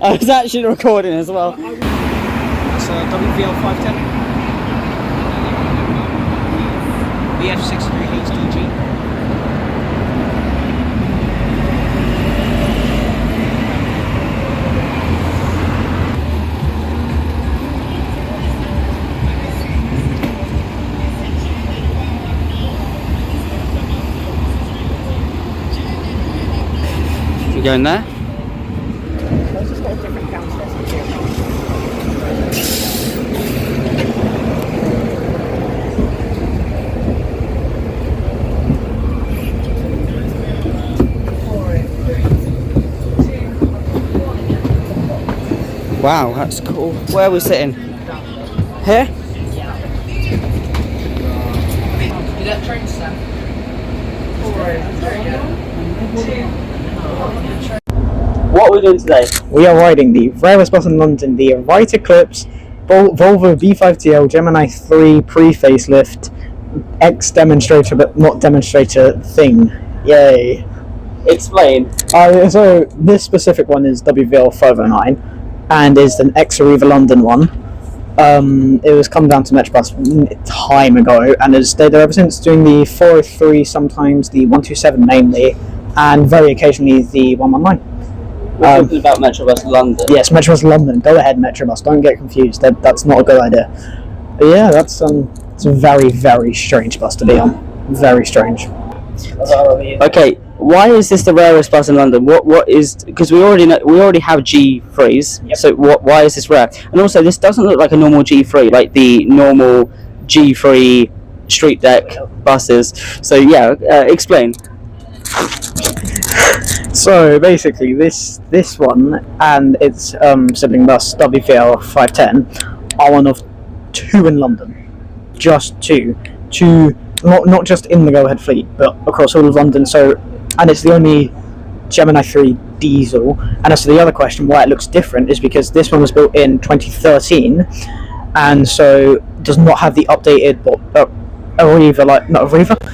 I was actually recording as well. That's a WVL 510. BF63 HDG. You going there? Let's just get a different downstairs. Wow, that's cool. Where are we sitting? Here? Is that train staff? What are we doing today? We are riding the rarest bus in London, the Right Eclipse Volvo B5TL Gemini 3 pre-facelift X-demonstrator but not demonstrator thing. Yay. Explain. So this specific one is WVL 509 and is an ex-Arriva London one. It was come down to Metrobus time ago and has stayed there ever since, doing the 403, sometimes the 127 mainly, and very occasionally the 119. We're talking about Metrobus London. Yes, Metrobus London. Go ahead, Metrobus. Don't get confused. That's not a good idea. But yeah, it's a very, very strange bus to be on. Very strange. Okay, why is this the rarest bus in London? What is, because we already have G3s. Yep. So why is this rare? And also, this doesn't look like a normal G3, like the normal G3 street deck buses. So yeah, explain. So basically, this one and its sibling bus WVL 510 are one of two in London. Just two. Not just in the go-ahead fleet, but across all of London. So, and it's the only Gemini 3 diesel. And as to the other question, why it looks different, is because this one was built in 2013, and so does not have the updated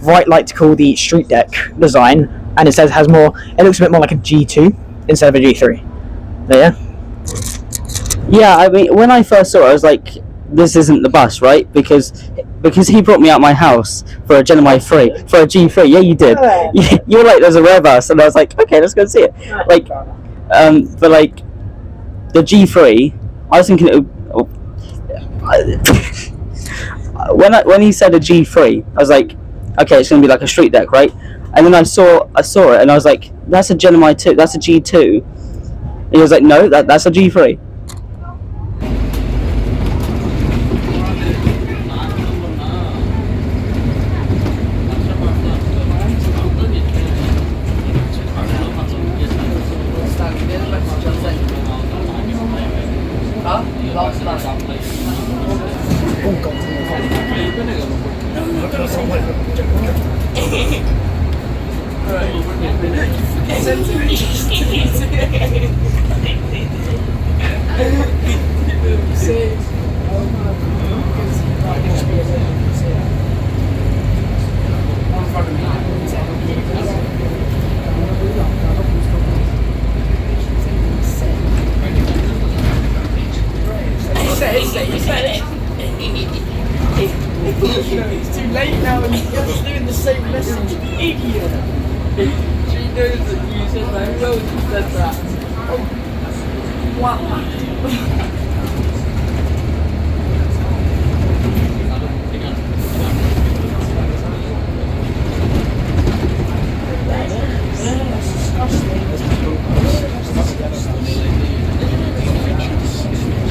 right light to call the street deck design, and it says it looks a bit more like a G2 instead of a G3. But yeah. Yeah, I mean, when I first saw it, I was like, this isn't the bus, right? Because he brought me out my house for a Gemini 3, for a G3. Yeah, you did. You were like, there's a rare bus, and I was like, okay, let's go see it. Like, but like the G3, I was thinking, when he said a G3, I was like, okay, it's gonna be like a street deck, right? And then I saw it, and I was like, that's a Gemini 2, that's a G2. And he was like, no, that's a G3. It's too late now and you're just doing the same message, idiot! She knows that you said that. Who else said that? Oh. Wow.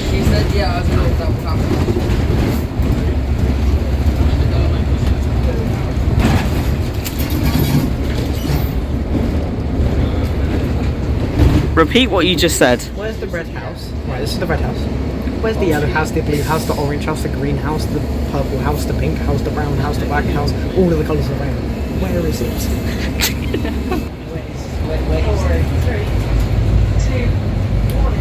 She said, yeah, I thought that would happen. Repeat what you just said. Where's the red house? Right, this is the red house. Where's the yellow house, the blue house, the orange house, the green house, the purple house, the pink house, the brown house, the black house, all of the colours around? Where is it? Where is it? 3, 2, 1.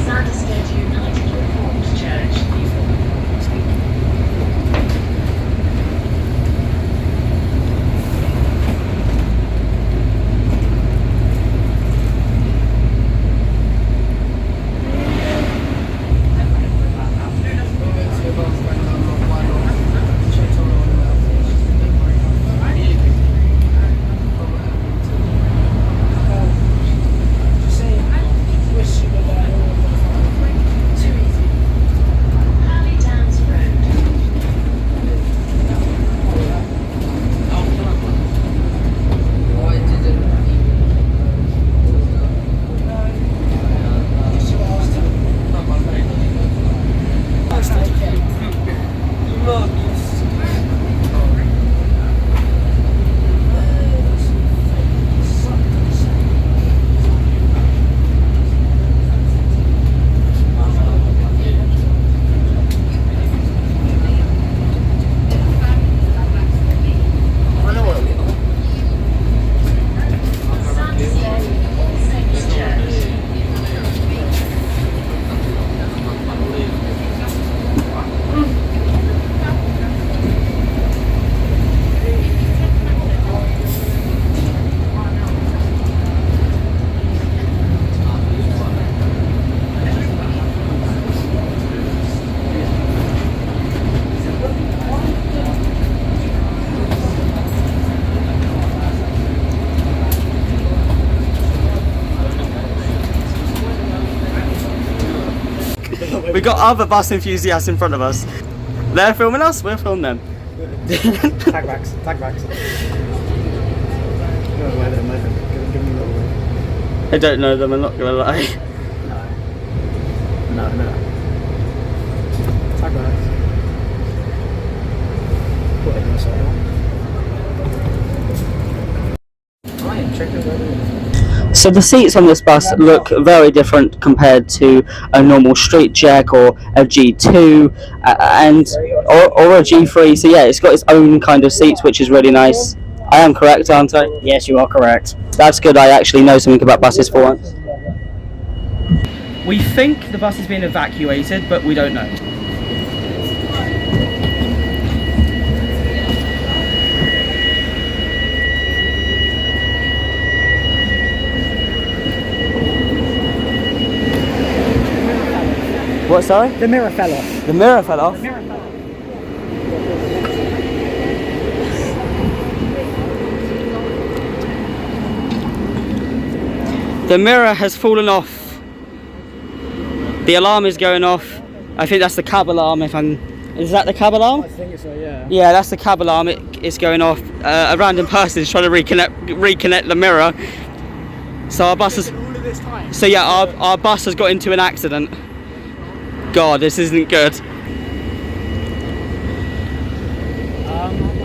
Sanderstead United Reformed Church. We got other bus enthusiasts in front of us. They're filming us, we'll film them. Tag backs. Go away there, Nathan. Give me a little wave. I don't know them, I'm not gonna lie. No. Tag backs. Put it in the side. I am checking that. So the seats on this bus look very different compared to a normal street jack or a G2 or a G3. So yeah, it's got its own kind of seats, which is really nice. I am correct, aren't I? Yes, you are correct. That's good. I actually know something about buses for once. We think the bus is being evacuated, but we don't know. What, sorry? The mirror fell off. The mirror fell off? The mirror has fallen off. The alarm is going off. I think that's the cab alarm. Is that the cab alarm? I think so, yeah. Yeah, that's the cab alarm. It's going off. A random person is trying to reconnect the mirror. So our bus has. So yeah, our bus has got into an accident. God, this isn't good. We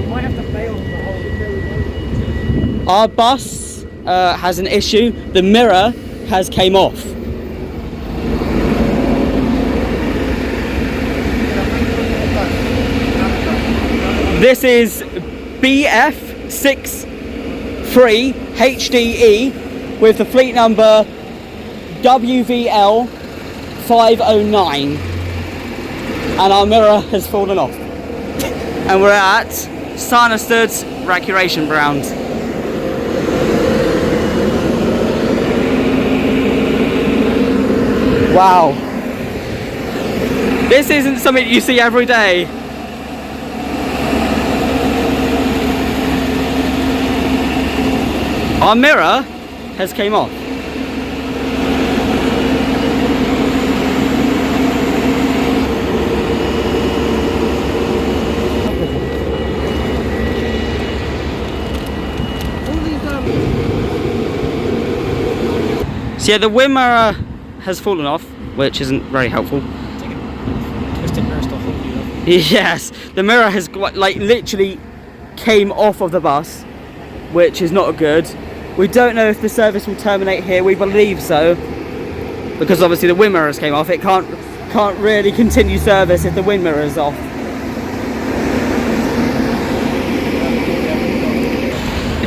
might have to bail the whole. Our bus has an issue. The mirror has came off. This is BF63HDE with the fleet number WVL 509, and our mirror has fallen off. And we're at Sandersted's Recreation Ground. Wow. This isn't something you see every day. Our mirror has came off. So yeah, the wind mirror has fallen off, which isn't very helpful. Yes, the mirror has like literally came off of the bus, which is not good. We don't know if the service will terminate here. We believe so, because obviously the wind mirrors came off. It can't really continue service if the wind mirror is off.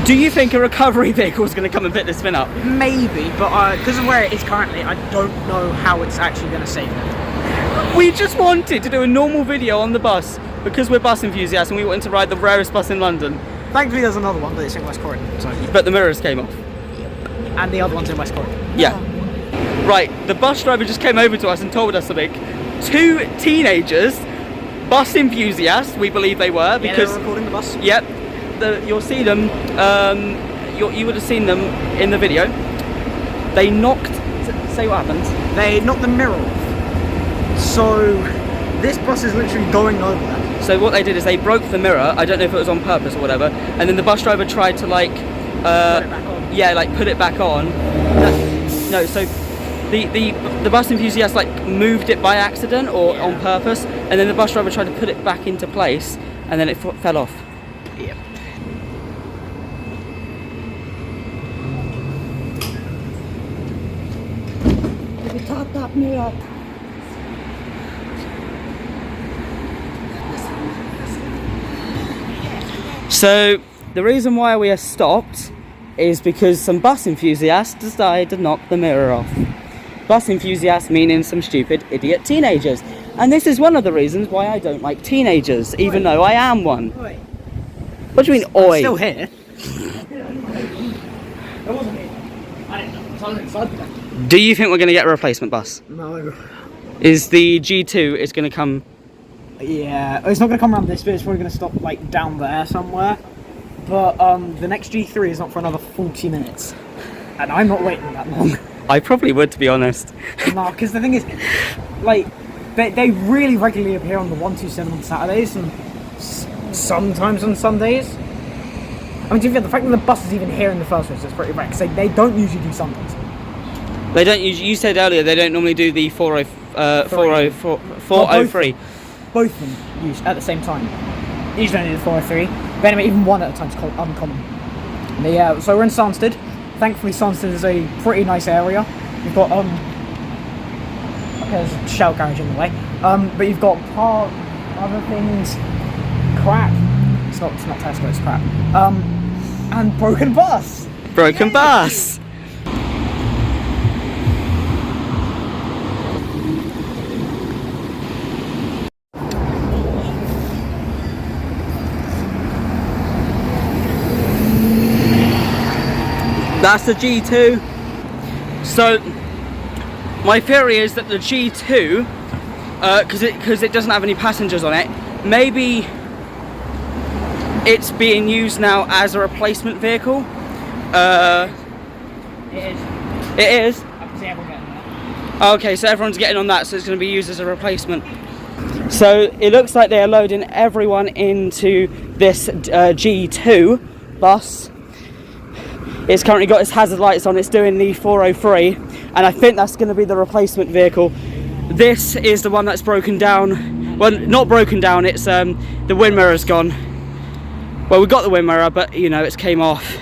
Do you think a recovery vehicle is going to come and pick this spin up? Maybe, but because of where it is currently, I don't know how it's actually going to save it. We just wanted to do a normal video on the bus because we're bus enthusiasts and we wanted to ride the rarest bus in London. Thankfully, there's another one, but it's in West Croydon. So. But the mirrors came off. And the other one's in West Croydon. Yeah. Right, the bus driver just came over to us and told us something. 2 teenagers, bus enthusiasts, we believe they were, because they were recording the bus. Yep. You'll see them. You would have seen them in the video. They knocked. Say what happened. They knocked the mirror off. So this bus is literally going nowhere. So what they did is they broke the mirror. I don't know if it was on purpose or whatever. And then the bus driver tried to like, put it back on. Yeah, like put it back on. No, so the bus enthusiast like moved it by accident or on purpose, and then the bus driver tried to put it back into place, and then it fell off. Yep. That mirror. So the reason why we are stopped is because some bus enthusiasts decided to knock the mirror off. Bus enthusiasts meaning some stupid idiot teenagers. And this is one of the reasons why I don't like teenagers, even though I am one. Oi. What do you mean, oi? I'm still here. I wasn't here. I didn't know. I was inside there. Do you think we're going to get a replacement bus? No. Is the G2 is going to come? Yeah, it's not going to come around this bit. It's probably going to stop like down there somewhere. But the next G3 is not for another 40 minutes, and I'm not waiting that long. I probably would, to be honest. No, because the thing is, like, they really regularly appear on the 127 on Saturdays and sometimes on Sundays. I mean, to be fair, the fact that the bus is even here in the first place is pretty rare, because they don't usually do Sundays. They don't usually, you said earlier they don't normally do the 403. Both of them use at the same time. Usually only the 403, but anyway, even one at a time is uncommon. But yeah, so we're in Stansted. Thankfully, Stansted is a pretty nice area. You've got okay, there's a shell garage in the way, but you've got park, other things, crap. It's not Tesco, it's crap. And broken bus. Broken bus. That's the G2. So my theory is that the G2, because it doesn't have any passengers on it, maybe it's being used now as a replacement vehicle. It is. It is. I can see everyone getting that. Okay, so everyone's getting on that, so it's going to be used as a replacement. So it looks like they are loading everyone into this G2 bus. It's currently got its hazard lights on, it's doing the 403, and I think that's going to be the replacement vehicle. This is the one that's broken down. Well, not broken down, it's the wind mirror's gone. Well, we got the wind mirror, but you know, it's came off,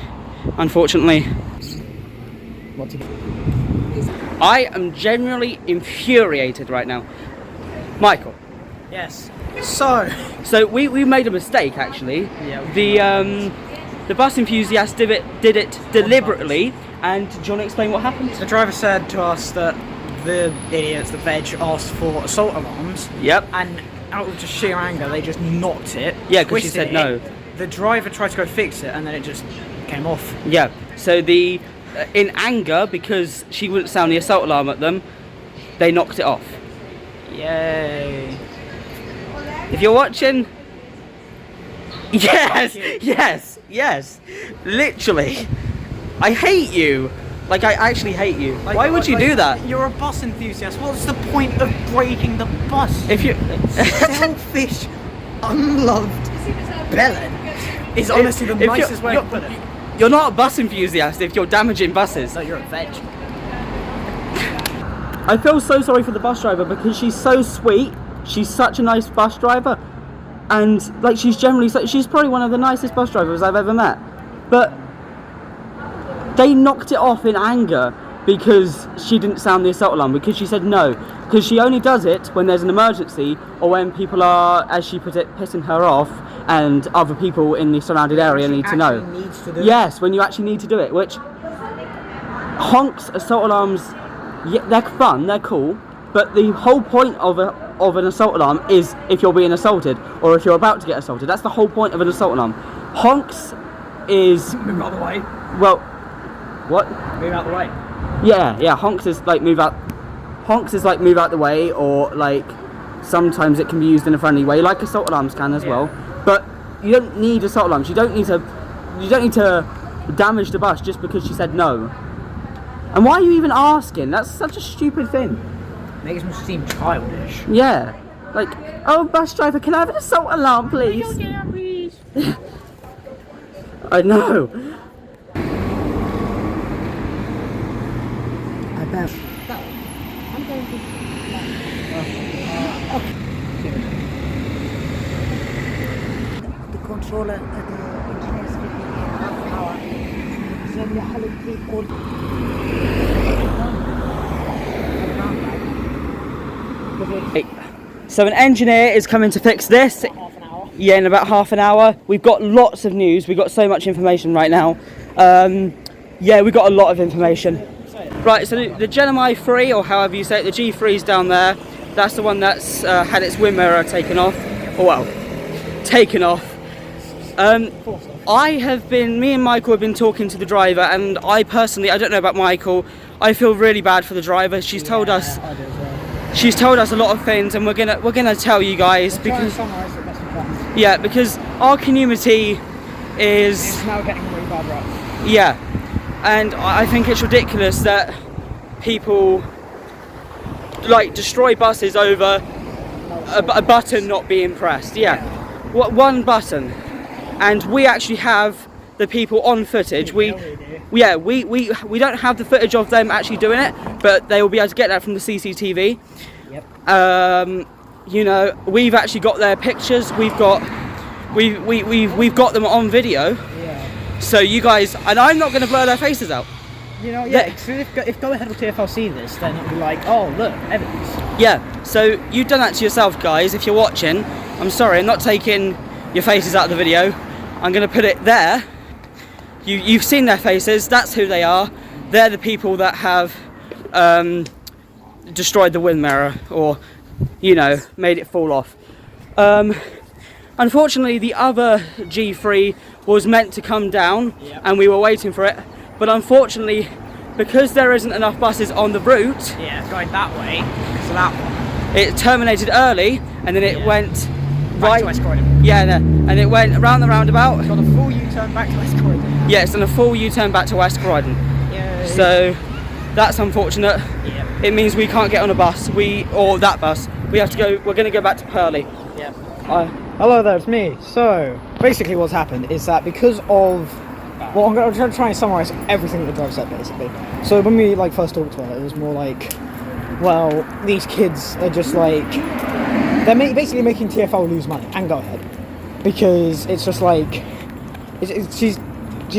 unfortunately. I am genuinely infuriated right now. Michael. Yes. So we made a mistake, actually. Yeah. The bus enthusiast did it deliberately, and do you want to explain what happened? The driver said to us that the idiots, the veg, asked for assault alarms. Yep. And out of just sheer anger, they just knocked it. Yeah, because she said no. The driver tried to go fix it, and then it just came off. Yeah. So in anger, because she wouldn't sound the assault alarm at them, they knocked it off. Yay. If you're watching, yes, literally, I hate you. Like, I actually hate you. Like, why would you do that? You're a bus enthusiast. What's the point of breaking the bus? If you selfish, unloved bellend is honestly the nicest way to put it. You're not a bus enthusiast if you're damaging buses. No, you're a veg. I feel so sorry for the bus driver because she's so sweet. She's such a nice bus driver, and like she's probably one of the nicest bus drivers I've ever met. But they knocked it off in anger because she didn't sound the assault alarm, because she said no. Because she only does it when there's an emergency or when people are, as she put it, pissing her off and other people in the surrounded area need to know. Yes, when you actually need to do it, which honks, assault alarms, yeah, they're fun, they're cool, but the whole point of an assault alarm is if you're being assaulted or if you're about to get assaulted. That's the whole point of an assault alarm. Honks is... Move out the way. Well, what? Move out the way. Yeah, honks is like move out. Honks is like move out the way, or like sometimes it can be used in a friendly way, like assault alarms can as well. But you don't need assault alarms. You don't need to damage the bus just because she said no. And why are you even asking? That's such a stupid thing. Makes me seem childish. Yeah, like, oh, bus driver, can I have an assault alarm, please? Please. I know. I bet. I'm going to... The controller, the engineers will be in half an hour. So we have to call. So an engineer is coming to fix this. Half an hour. Yeah, in about half an hour. We've got lots of news. We've got so much information right now. Yeah, we've got a lot of information. Right, so the Gemini 3, or however you say it, the G3 is down there. That's the one that's had its wind mirror taken off. Oh, well, taken off. Me and Michael have been talking to the driver, and I personally, I don't know about Michael, I feel really bad for the driver. She's told us a lot of things, and we're gonna tell you guys because our community is now getting a really bad rap. Yeah, and I think it's ridiculous that people like destroy buses over a button not being pressed. Yeah, what one button, and we actually have the people on footage. We don't have the footage of them actually doing it, but they will be able to get that from the CCTV. Yep. You know, we've actually got their pictures. We've got them on video. Yeah. So you guys, and I'm not going to blur their faces out. You know, yeah. So if Go Ahead or TFL see this, then it'll be like, oh look, evidence. Yeah. So you've done that to yourself, guys. If you're watching, I'm sorry, I'm not taking your faces out of the video. I'm going to put it there. You've seen their faces. That's who they are. They're the people that have destroyed the wind mirror, or, you know, made it fall off. Unfortunately, the other G3 was meant to come down, and we were waiting for it. But unfortunately, because there isn't enough buses on the route, going that way, because of that one, it terminated early, and then it went back to West Croydon. Yeah, no, and it went around the roundabout. It's got a full U-turn back to West Croydon. Yeah, it's done a full U-turn back to West Croydon. Yeah. So that's unfortunate. Yeah. It means we can't get on a bus. Or that bus. We have to go. We're going to go back to Purley. Yeah. Hello there, it's me. So basically, what's happened is that because of, well, I'm going to try and summarise everything that the driver said basically. So when we first talked about it, it was more like, well, these kids are just like, they're basically making TFL lose money and Go Ahead, because it's just like, she's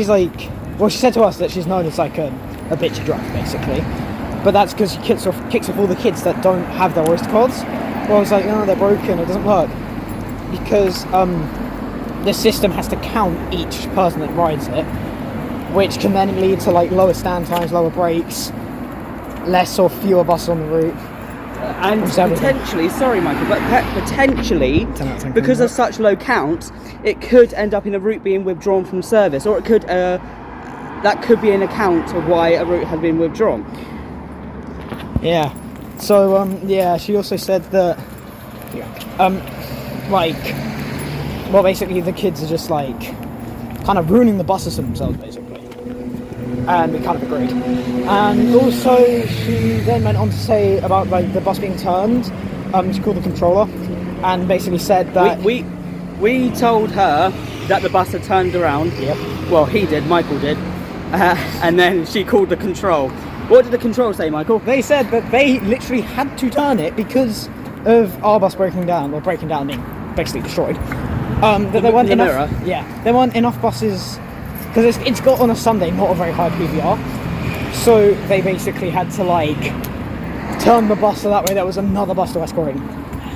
like, well, she said to us that she's known as like a bitchy driver basically, but that's because she kicks off all the kids that don't have their Oyster cards. Well, I was like, no, they're broken, it doesn't work, because the system has to count each person that rides it, which can then lead to like lower stand times, lower brakes, less or fewer buses on the route. And potentially, sorry Michael, but potentially, because of such low count, it could end up in a route being withdrawn from service, or it could, that could be an account of why a route has been withdrawn. Yeah. So, yeah, she also said that, well, basically the kids are just like, kind of ruining the buses for themselves, basically. And we kind of agreed. And also, she then went on to say about like the bus being turned. She called the controller and basically said that we told her that the bus had turned around. Yep. Well, he did, Michael did, and then she called the control. What did the control say, Michael? They said that they literally had to turn it because of our bus breaking down, or breaking down being basically destroyed. That there weren't enough. Mirror. Yeah, there weren't enough buses. Because it's got on a Sunday not a very high PVR, so they basically had to like turn the bus so that way there was another bus to West Croydon,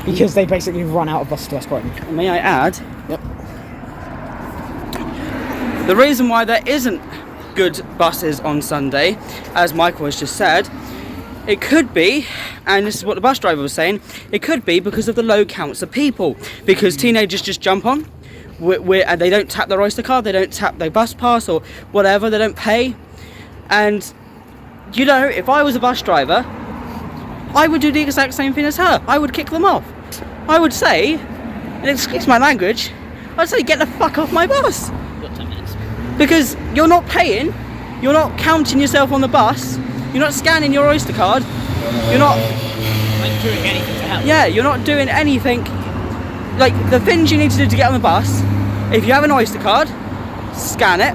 because they basically run out of buses to West Croydon. May I add? Yep. The reason why there isn't good buses on Sunday, as Michael has just said, it could be, and this is what the bus driver was saying, it could be because of the low counts of people, because teenagers just jump on. And they don't tap their Oyster card, they don't tap their bus pass or whatever, they don't pay. And, you know, if I was a bus driver, I would do the exact same thing as her. I would kick them off. I would say, and excuse my language, I'd say get the fuck off my bus. Because you're not paying, you're not counting yourself on the bus, you're not scanning your Oyster card, you're not doing anything to help. Yeah, you're not doing anything. Like, the things you need to do to get on the bus, if you have an Oyster card, scan it.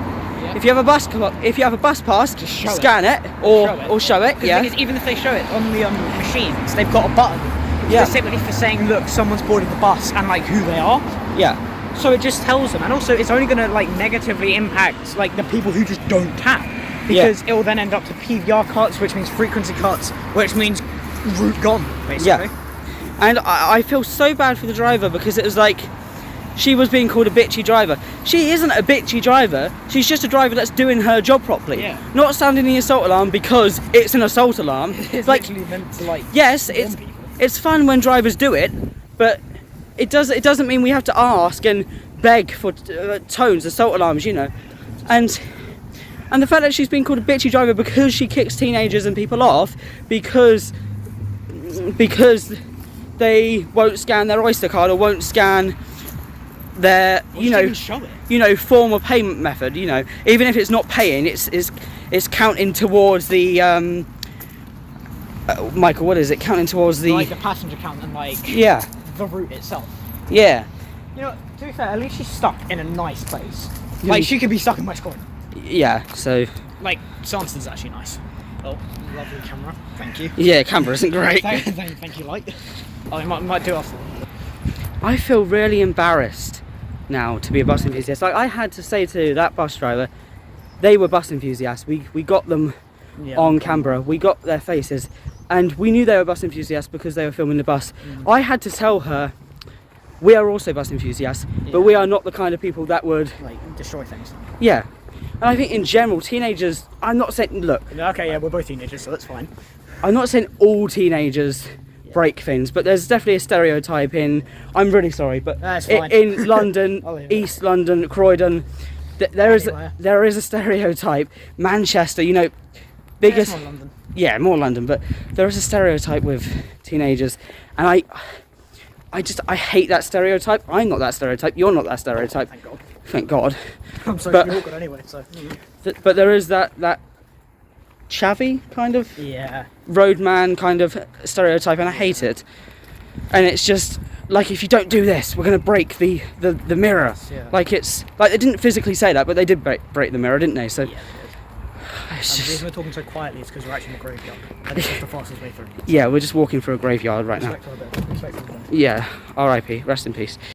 If you have a bus pass, just show scan it, or show it. The Yeah. thing is, even if they show it on the machines, they've got a button. Yeah. Specifically for saying, look, someone's boarded the bus and like who they are. Yeah. So it just tells them, and also it's only going to like negatively impact like the people who just don't tap, because it will then end up to PVR cuts, which means frequency cuts, which means route gone, basically. Yeah. And I feel so bad for the driver, because it was like she was being called a bitchy driver. She isn't a bitchy driver. She's just a driver that's doing her job properly. Yeah. Not sounding the assault alarm because it's an assault alarm. It's like, literally meant to like. yes, it's fun when drivers do it, but it doesn't mean we have to ask and beg for tones, assault alarms, you know. And the fact that she's been called a bitchy driver because she kicks teenagers and people off because they won't scan their Oyster card or won't scan their, form of payment method, you know. Even if it's not paying, it's counting towards the Michael, what is it? Counting towards the like the passenger count and like. Yeah. the route itself. Yeah. You know, to be fair, at least she's stuck in a nice place. Yeah. Like, she could be stuck in West Croydon. Yeah. So. Like, Sanderton's actually nice. Oh, lovely camera. Thank you. Yeah, camera isn't great. thank you, light. Oh, it might do us. I feel really embarrassed now to be a bus enthusiast. Like, I had to say to that bus driver, they were bus enthusiasts. We got them on camera. We got their faces, and we knew they were bus enthusiasts because they were filming the bus. I had to tell her, we are also bus enthusiasts, but we are not the kind of people that would like destroy things. Yeah. And I think in general, teenagers, I'm not saying, look. Okay, yeah, we're both teenagers, so that's fine. I'm not saying all teenagers break things, but there's definitely a stereotype in, I'm really sorry, but in London, East London, Croydon, there is a stereotype. Manchester, you know, biggest. Yeah, more London. Yeah, more London, but there is a stereotype with teenagers, and I hate that stereotype. I'm not that stereotype. You're not that stereotype. Thank God. Thank God. I'm so But- awkward anyway, so. But there is that chavvy kind of Yeah. roadman kind of stereotype, and I hate it. And it's just like, if you don't do this, we're going to break the mirror. Yeah. Like, it's like they didn't physically say that, but they did break the mirror, didn't they? So Yeah, it is. it's And the just, reason we're talking so quietly is because we're actually in a graveyard. And this is the fastest way through. yeah, we're just walking through a graveyard right now. Respect for a bit. Respect for a bit. Yeah, R.I.P. Rest in peace.